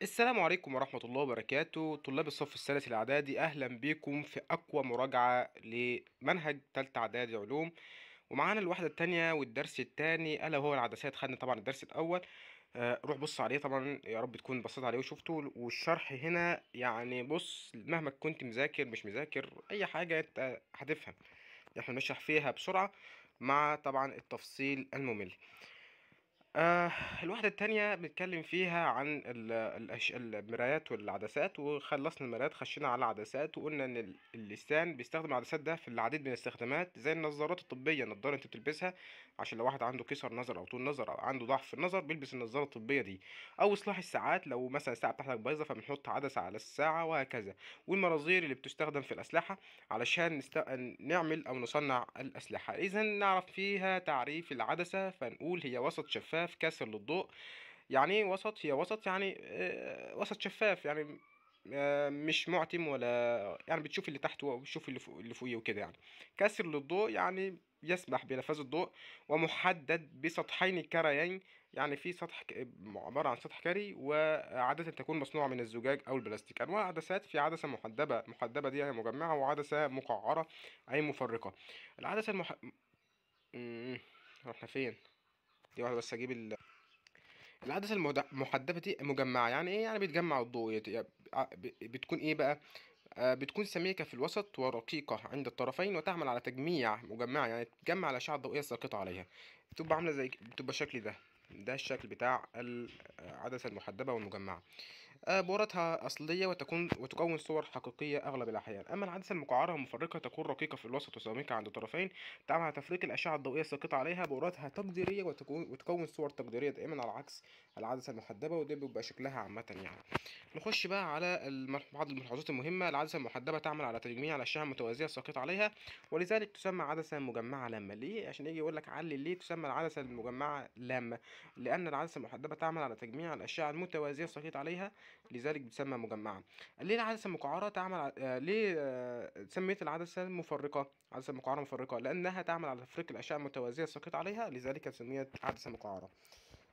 السلام عليكم ورحمة الله وبركاته. طلاب الصف الثالث الإعدادي، أهلا بكم في أقوى مراجعة لمنهج تالتة إعدادي علوم. ومعانا الوحدة التانية والدرس التاني ألا وهو العدسات. خدنا طبعا الدرس الأول. روح بص عليه طبعا، يا رب تكون بصيت عليه وشفته. والشرح هنا يعني بص، مهما كنت مذاكر مش مذاكر أي حاجة أنت هتفهم. احنا بنشرح فيها بسرعة مع طبعا التفصيل الممل. آه الوحدة التانية بنتكلم فيها عن المرايات والعدسات، وخلصنا المرايات خشينا على العدسات، وقلنا ان اللسان بيستخدم العدسات ده في العديد من الاستخدامات، زي النظارات الطبية. نظارة انت بتلبسها عشان لو واحد عنده كسر نظر او طول نظر او عنده ضعف في النظر بيلبس النظارة الطبية دي. او اصلاح الساعات، لو مثلا الساعة بتاعتك بايظة فبنحط عدسة على الساعة وهكذا. والمناظير اللي بتستخدم في الأسلحة علشان نعمل أو نصنع الأسلحة. إذا نعرف فيها تعريف العدسة فنقول هي وسط شفاف كاسر للضوء. يعني ايه وسط؟ هي وسط يعني وسط شفاف، يعني مش معتم ولا يعني بتشوف اللي تحته وبتشوف اللي فوق اللي فوقيه وكده. يعني كاسر للضوء يعني يسمح بنفاذ الضوء، ومحدد بسطحين كريين. يعني في سطح عبارة عن سطح كري، وعادة تكون مصنوعة من الزجاج أو البلاستيك. أنواع العدسات: في عدسة محدبة، محدبة دي هي مجمعة، وعدسة مقعرة أي مفرقة. العدسة مم، احنا فين؟ دي واحدة بس أجيب العدسة المحدبة دي مجمعة. يعني ايه؟ يعني بتجمع الضوء. بتكون ايه بقى؟ بتكون سميكة في الوسط ورقيقة عند الطرفين، وتعمل على تجميع مجمعة، يعني تجمع الأشعة الضوئية الساقطة عليها. بتبقى عاملة زي، بتبقى الشكل ده. ده الشكل بتاع العدسة المحدبة والمجمعة. بورتها أصلية وتكون صور حقيقية أغلب الأحيان. أما العدسة المقعرة المفرقة تكون رقيقة في الوسط وسميكة عند الطرفين، تعمل على تفريق الأشعة الضوئية الساقطة عليها. بورتها تقديرية وتكون صور تقديرية دائما، على عكس العدسة المحدبة، وده بيبقى شكلها عامة يعني. نخش بقى على بعض الملاحظات المهمة. العدسة المحدبة تعمل على تجميع الأشعة المتوازية الساقطة عليها، ولذلك تسمى عدسة مجمعة لامة. ليه؟ عشان يجي يقول لك علل ليه تسمى العدسة المجمعة لامة. لأن العدسة المحدبة تعمل على تجميع الأشعة المتوازية الساقطة عليها، لذلك بتسمى مجمعة. ليه العدسة المقعرة تعمل ليه سميت العدسة مفرقة عدسة مقعرة مفرقة؟ لأنها تعمل على تفريق الأشعة المتوازية الساقطة عليها، لذلك سميت عدسة مقعرة.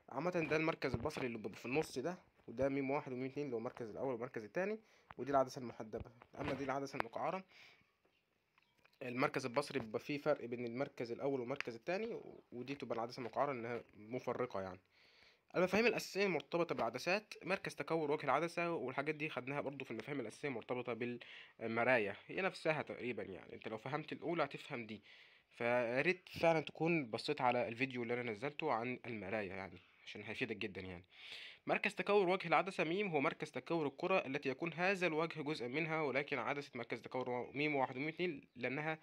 عامة ده المركز البصري اللي بيبقى في النص ده، وده ميم واحد وميم اتنين اللي هو المركز الأول والمركز التاني، ودي العدسة المحدبة. أما دي العدسة المقعرة. المركز البصري بيبقى فيه فرق بين المركز الأول والمركز التاني، ودي تبقى العدسة المقعرة إنها مفرقة يعني. المفاهيم الأساسية المرتبطة بالعدسات: مركز تكون وجه العدسة، والحاجات دي خدناها برضو في المفاهيم الأساسية المرتبطة بالمرايا، هي نفسها تقريبا. يعني انت لو فهمت الأولى هتفهم دي. فياريت فعلا تكون بصيت على الفيديو اللي أنا نزلته عن المرايا، يعني عشان هيفيدك جدا يعني. مركز تكون وجه العدسة ميم هو مركز تكون الكرة التي يكون هذا الوجه جزءا منها، ولكن عدسة مركز تكون ميم واحد وميم اتنين لأنها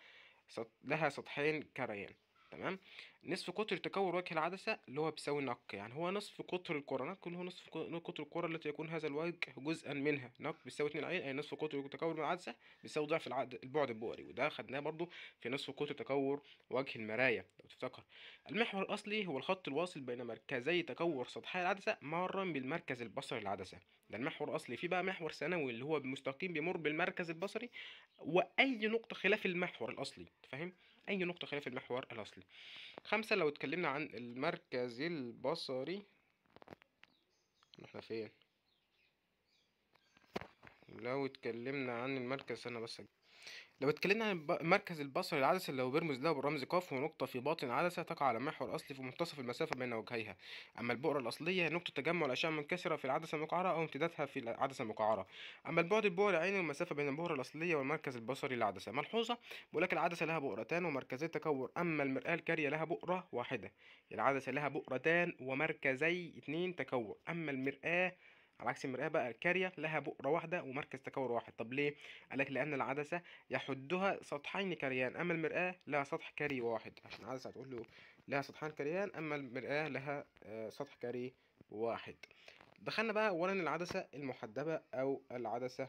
لها سطحين كريان. تمام. نصف قطر تكون وجه العدسة اللي هو بيساوي نق، يعني هو نصف قطر الكرة. نق اللي هو نصف قطر الكرة التي يكون هذا الوجه جزءا منها. نق بيساوي 2 عين، أي نصف قطر تكون العدسة بيساوي ضعف البعد البؤري، وده خدناه برضو في نصف قطر تكور وجه المراية لو تفتكر. المحور الأصلي هو الخط الواصل بين مركزي تكور سطحي العدسة مارا بالمركز البصري للعدسة. ده المحور الأصلي. في بقى محور ثانوي اللي هو مستقيم بيمر بالمركز البصري، وأي نقطة خلاف المحور الأصلي. فاهم؟ أي نقطة خلاف المحور الأصلي. خمسة، لو اتكلمنا عن المركز البصري، احنا فين؟ لو اتكلمنا عن المركز، انا بس لو اتكلمنا عن المركز البصري للعدسة اللي هو بيرمز له بالرمز ق، هو نقطة في باطن العدسة تقع على محور أصلي في منتصف المسافة بين وجهيها. أما البؤرة الأصلية هي نقطة تجمع الأشعة المنكسرة في العدسة المقعرة أو امتدادها في العدسة المقعرة. أما البعد البؤري عيني المسافة بين البؤرة الأصلية والمركز البصري للعدسة. ملحوظة: بيقول لك العدسة لها بؤرتان ومركزي تكور، أما المرآة الكارية لها بؤرة واحدة. العدسة لها بؤرتان ومركزي اتنين تكور، أما المرآة على عكس المرآة بقى الكارية لها بؤرة واحدة ومركز تكور واحد. طب ليه؟ قالك لأن العدسة يحدها سطحين كريان، أما المرآة لها سطح كري واحد. عشان العدسة هتقول له لها سطحان كريان، أما المرآة لها سطح كري واحد. دخلنا بقى أولا العدسة المحدبة أو العدسة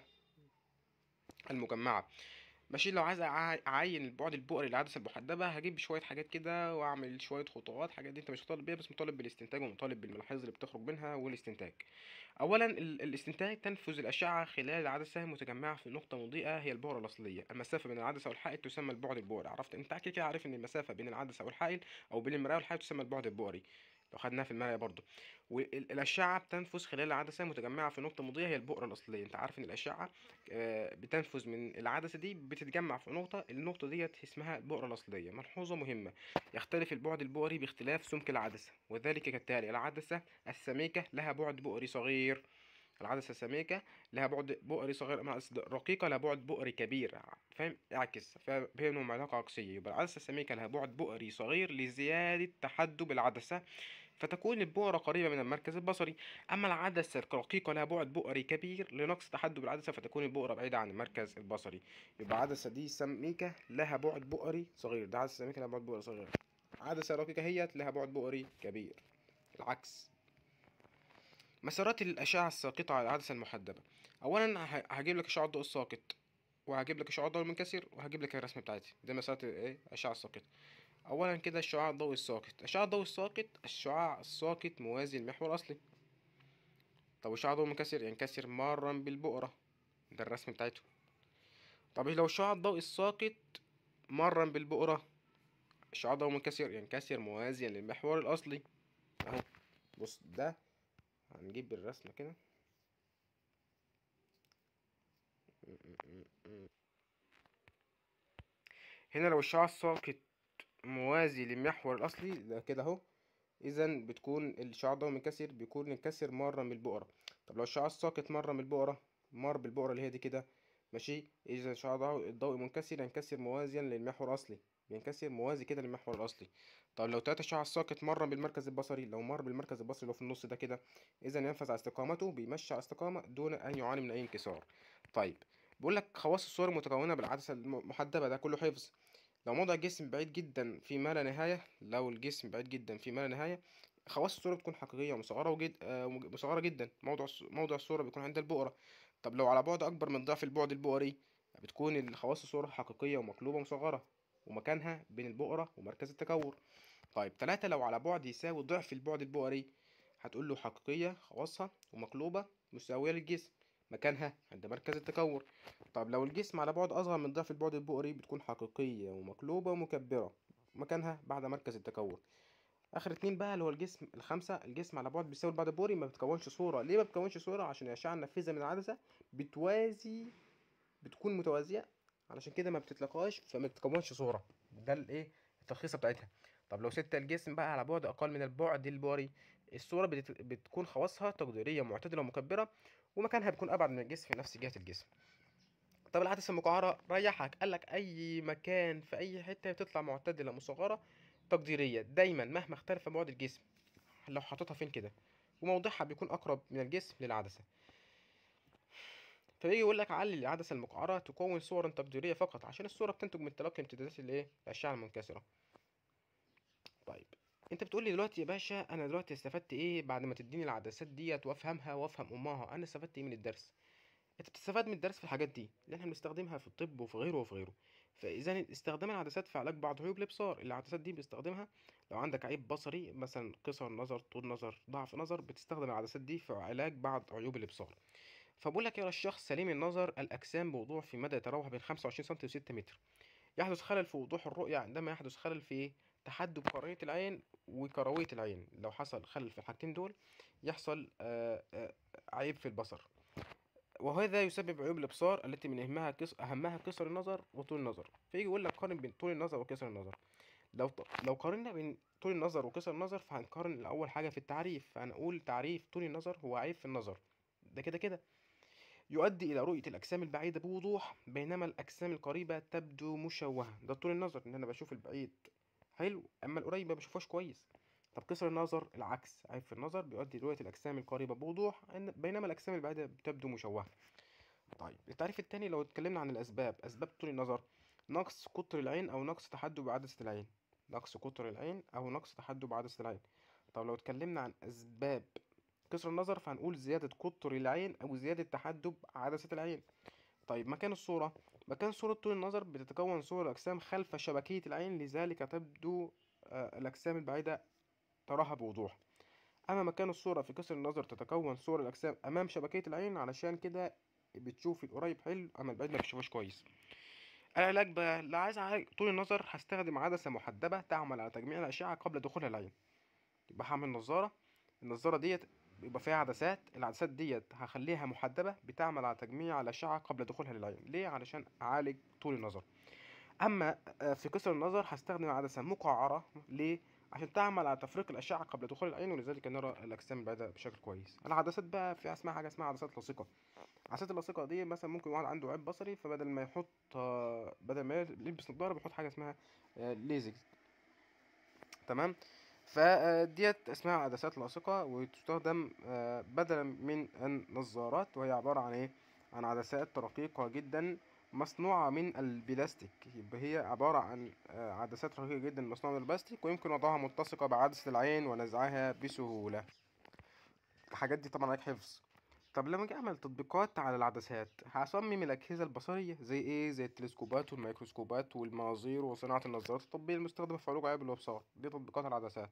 المجمعة. ماشي. لو عايز اعين البعد البؤري للعدسه المحدبه هجيب شويه حاجات كده واعمل شويه خطوات. حاجات دي انت مش مطالب بيها، بس مطالب بالاستنتاج ومطالب بالملاحظ اللي بتخرج منها والاستنتاج. اولا الاستنتاج: تنفذ الاشعه خلال العدسه متجمعه في نقطه مضيئه هي البؤره الاصليه. المسافه بين العدسه والحائط تسمى البعد البؤري. عرفت انت كده كده عارف ان المسافه بين العدسه والحائط او بين المرايه والحائط تسمى البعد البؤري. لو خدناها في المرايا برضو. والأشعة بتنفذ خلال العدسة متجمعة في نقطة مضيئة هي البؤرة الأصلية. أنت عارف إن الأشعة بتنفذ من العدسة دي، بتتجمع في نقطة، النقطة ديت اسمها البؤرة الأصلية. ملحوظة مهمة: يختلف البعد البؤري باختلاف سمك العدسة، وذلك كالتالي: العدسة السميكة لها بعد بؤري صغير، العدسة السميكة لها بعد بؤري صغير، أما العدسة الرقيقة لها بعد بؤري كبير. فاهم؟ اعكس، فبينهم علاقة عكسية. يبقى العدسة السميكة لها بعد بؤري صغير لزيادة تحدب العدسة، فتكون البؤرة قريبة من المركز البصري. أما العدسة الرقيقة لها بعد بؤري كبير لنقص تحدب العدسة، فتكون البؤرة بعيدة عن المركز البصري. يبقى العدسة دي سميكة لها بعد بؤري صغير، ده عدسة سميكة لها بعد بؤري صغير. عدسة رقيقة هي لها بعد بؤري كبير، العكس. مسارات الأشعة الساقطة على العدسة المحدبة: أولا هجيب لك إشعاع الضوء الساقط، وهجيب لك إشعاع الضوء المنكسر، وهجيب لك الرسمة بتاعتي. دي مسارات الإيه؟ الأشعة الساقطة. أولا كده الشعاع الضوئي الساقط. الشعاع الضوئي الساقط، الشعاع الساقط موازي للمحور الأصلي. طب الشعاع الضوئي المنكسر ينكسر مرا بالبؤرة، ده الرسم بتاعته. طب لو الشعاع الضوئي الساقط مرا بالبؤرة، الشعاع الضوئي المنكسر ينكسر موازيا للمحور الأصلي. أهو بص، ده هنجيب الرسمة كده. هنا لو الشعاع الساقط موازي للمحور الأصلي ده كده أهو، إذا بتكون الشعاع الضوئي منكسر بيكون ينكسر مرة من البؤرة. طب لو الشعاع الساقط مرة من البؤرة، مر بالبؤرة اللي هي دي كده، ماشي، إذا الشعاع الضوئي منكسر ينكسر موازيا للمحور الأصلي، بينكسر موازي كده للمحور الأصلي. طب لو تلاتة الشعاع الساقط مرة بالمركز البصري، لو مر بالمركز البصري اللي هو في النص ده كده، إذا ينفذ على استقامته، بيمشي على استقامة دون أن يعاني من أي انكسار. طيب، بيقول لك خواص الصور المتكونة بالعدسة المحدبة، ده كله حفظ. لو موضع الجسم بعيد جدا في ما لا نهاية، لو الجسم بعيد جدا في ما لا نهاية، خواص الصورة بتكون حقيقية ومصغرة مصغرة جدا. موضع الصورة بيكون عند البؤرة. طب لو على بعد أكبر من ضعف البعد البؤري، بتكون خواص الصورة حقيقية ومقلوبة ومصغرة، ومكانها بين البؤرة ومركز التكور. طيب تلاتة، لو على بعد يساوي ضعف البعد البؤري، هتقول له حقيقية خواصها ومقلوبة مساوية للجسم، مكانها عند مركز التكور. طب لو الجسم على بعد أصغر من ضعف البعد البؤري، بتكون حقيقية ومقلوبة ومكبرة، مكانها بعد مركز التكور. آخر اتنين بقى اللي هو الجسم الخمسة: الجسم على بعد بيساوي البعد البؤري ما بتكونش صورة. ليه ما بتكونش صورة؟ عشان الأشعة النافذة من العدسة بتكون متوازية، علشان كده ما بتتلقاش، فما بتكونش صورة. ده الايه، التلخيصة بتاعتها. طب لو ستة: الجسم بقى على بعد أقل من البعد البؤري، الصورة بتكون خواصها تقديرية معتدلة ومكبرة، ومكانها بيكون أبعد من الجسم في نفس جهة الجسم. طب العدسة المقعرة ريحك، قالك أي مكان في أي حتة بتطلع معتدلة مصغرة تقديرية دايما مهما اختلف بعد الجسم، لو حطيتها فين كده، وموضعها بيكون أقرب من الجسم للعدسة. فبيجي يقول لك علل العدسة المقعرة تكون صورا تقديرية فقط، عشان الصورة بتنتج من تلقي امتدادات الايه، الأشعة المنكسرة. طيب، انت بتقول لي دلوقتي يا باشا انا دلوقتي استفدت ايه بعد ما تديني العدسات ديت وافهمها وافهم امها؟ انا استفدت ايه من الدرس؟ انت بتستفاد من الدرس في الحاجات دي اللي احنا بنستخدمها في الطب وفي غيره وفي غيره. فاذا استخدام العدسات في علاج بعض عيوب الابصار، العدسات دي بنستخدمها لو عندك عيب بصري مثلا قصر نظر، طول نظر، ضعف نظر، بتستخدم العدسات دي في علاج بعض عيوب الابصار. فبقول لك: يرى الشخص سليم النظر الأجسام بوضوح في مدى يتراوح بين 25 سم و6 متر. يحدث خلل في وضوح الرؤية عندما يحدث خلل في تحدب قرنية العين وكروية العين. لو حصل خلل في الحاجتين دول، يحصل عيب في البصر، وهذا يسبب عيوب الابصار التي من اهمها قصر النظر وطول النظر. فيجي يقول لك قارن بين طول النظر وقصر النظر. لو قارنا بين طول النظر وقصر النظر، فهنقارن الاول حاجه في التعريف، فهنقول تعريف طول النظر هو عيب في النظر، ده كده كده يؤدي إلى رؤية الأجسام البعيدة بوضوح، بينما الأجسام القريبة تبدو مشوهة. ده طول النظر، إن أنا بشوف البعيد حلو، أما القريب ما بشوفهاش كويس. طب قصر النظر العكس، عيب في النظر بيؤدي لرؤية الأجسام القريبة بوضوح، بينما الأجسام البعيدة بتبدو مشوهة. طيب التعريف التاني لو اتكلمنا عن أسباب طول النظر: نقص قطر العين أو نقص تحدب عدسة العين. نقص قطر العين أو نقص تحدب عدسة العين. طب لو اتكلمنا عن أسباب قصر النظر، فهنقول زيادة قطر العين أو زيادة تحدب عدسة العين. طيب مكان الصورة: مكان صورة طول النظر بتتكون صور الأجسام خلف شبكية العين، لذلك تبدو الأجسام البعيدة تراها بوضوح. أما مكان الصورة في قصر النظر تتكون صور الأجسام أمام شبكية العين، علشان كده بتشوف القريب حلو أما البعيد ما بتشوفوش كويس. العلاج بقى: لا عايز أعالج طول النظر هستخدم عدسة محدبة تعمل على تجميع الأشعة قبل دخولها العين. يبقى هعمل نظارة. النظارة ديت بيبقى فيها عدسات. العدسات ديت هخليها محدبة بتعمل على تجميع الأشعة قبل دخولها للعين. ليه؟ علشان أعالج طول النظر. اما في قصر النظر هستخدم عدسه مقعره. ليه؟ عشان تعمل على تفريق الاشعه قبل دخول العين، ولذلك نرى الاجسام البعيده بشكل كويس. العدسات بقى في اسمها حاجه اسمها عدسات لاصقه. العدسات اللاصقه دي مثلا ممكن واحد عنده عيب بصري، فبدل ما يحط بدل ما يلبس نظاره بيحط حاجه اسمها ليزك. تمام. فديت اسمها عدسات لاصقه، وتستخدم بدلا من النظارات، وهي عباره عن ايه؟ عن عدسات رقيقه جدا مصنوعة من البلاستيك. يبقى هي عبارة عن عدسات رقيقة جدا مصنوعة من البلاستيك، ويمكن وضعها ملتصقة بعدسة العين ونزعها بسهولة. الحاجات دي طبعا عليك حفظ. طب لما اجي اعمل تطبيقات على العدسات، هصمم الاجهزه البصريه زي ايه؟ زي التلسكوبات والميكروسكوبات والمناظير وصناعه النظارات الطبيه المستخدمه في علاج عيوب الابصار. دي تطبيقات على العدسات.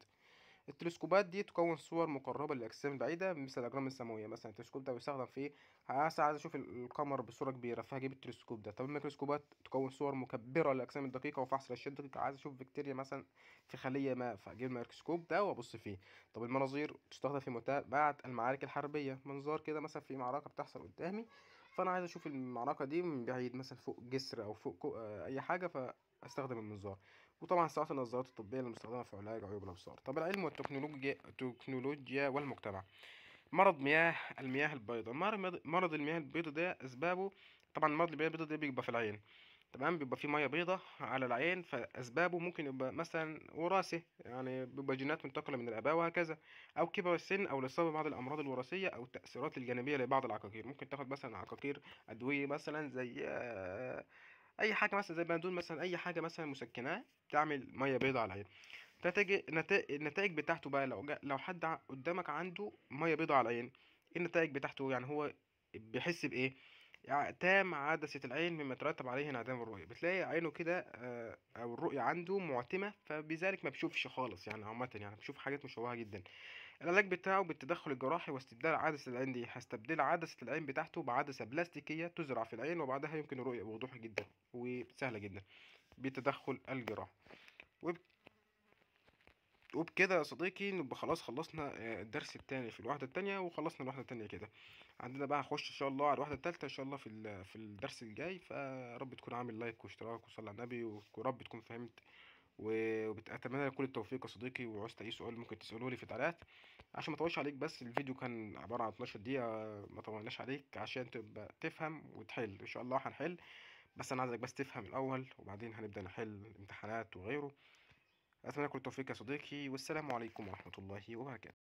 التلسكوبات دي تكون صور مقربة للأجسام البعيدة مثل الأجرام السماوية. مثلا التلسكوب ده بيستخدم في إيه؟ عايز أشوف القمر بصورة كبيرة، فهجيب التلسكوب ده. طب الميكروسكوبات تكون صور مكبرة للأجسام الدقيقة وفحص الأشياء الدقيقة. عايز أشوف بكتيريا مثلا في خلية ما، فأجيب الميكروسكوب ده وأبص فيه. طب المناظير تستخدم في متابعة المعارك الحربية. منظار كده مثلا في معركة بتحصل قدامي، فأنا عايز أشوف المعركة دي من بعيد، مثلا فوق جسر أو فوق أي حاجة، فأستخدم المنظار. وطبعا ساعات النظارات الطبية المستخدمة في علاج عيوب الأبصار. طب العلم والتكنولوجيا والمجتمع. مرض المياه البيضاء. مرض المياه البيضاء ده أسبابه، طبعا مرض المياه البيضاء ده بيبقى في العين. تمام. بيبقى فيه مية بيضاء على العين، فأسبابه ممكن يبقى مثلا وراثي، يعني بيبقى جينات منتقلة من الآباء وهكذا، أو كبر السن، أو الإصابة ببعض الأمراض الوراثية، أو التأثيرات الجانبية لبعض العقاقير. ممكن تاخد مثلا عقاقير أدوية مثلا زي اي حاجه مثلا زي بنادول مثلا، اي حاجه مثلا مسكنات تعمل ميه بيضاء على العين. النتائج بتاعته بقى، لو حد قدامك عنده ميه بيضاء على العين، ايه النتائج بتاعته؟ يعني هو بيحس بايه؟ يعني تام عدسة العين مما يترتب عليه انعدام الرؤية. بتلاقي عينه كده أو الرؤية عنده معتمة، فبذلك ما بيشوفش خالص يعني عامة، يعني بيشوف حاجات مشوهة جدا. العلاج بتاعه بالتدخل الجراحي واستبدال عدسة العين دي. هستبدل عدسة العين بتاعته بعدسة بلاستيكية تزرع في العين، وبعدها يمكن الرؤية بوضوح جدا وسهلة جدا بالتدخل الجراحي. وب- وبكده يا صديقي نبقى خلاص خلصنا الدرس التاني في الوحدة التانية، وخلصنا الوحدة التانية كده. عندنا بقى هخش ان شاء الله على الوحدة التالتة ان شاء الله في الدرس الجاي. فرب تكون عامل لايك واشتراك وصلي على النبي، ورب تكون فهمت. وبتأتمنى لك كل التوفيق يا صديقي. وعوزت اي سؤال ممكن تسأله لي في التعليقات. عشان ما اطولش عليك، بس الفيديو كان عبارة عن 12 دقيقة، ما طولناش عليك عشان تبقى تفهم وتحل. ان شاء الله هنحل، بس انا عايزك بس تفهم الاول، وبعدين هنبدأ نحل امتحانات وغيره. اتمنى لك كل التوفيق يا صديقي، والسلام عليكم ورحمة الله وبركاته.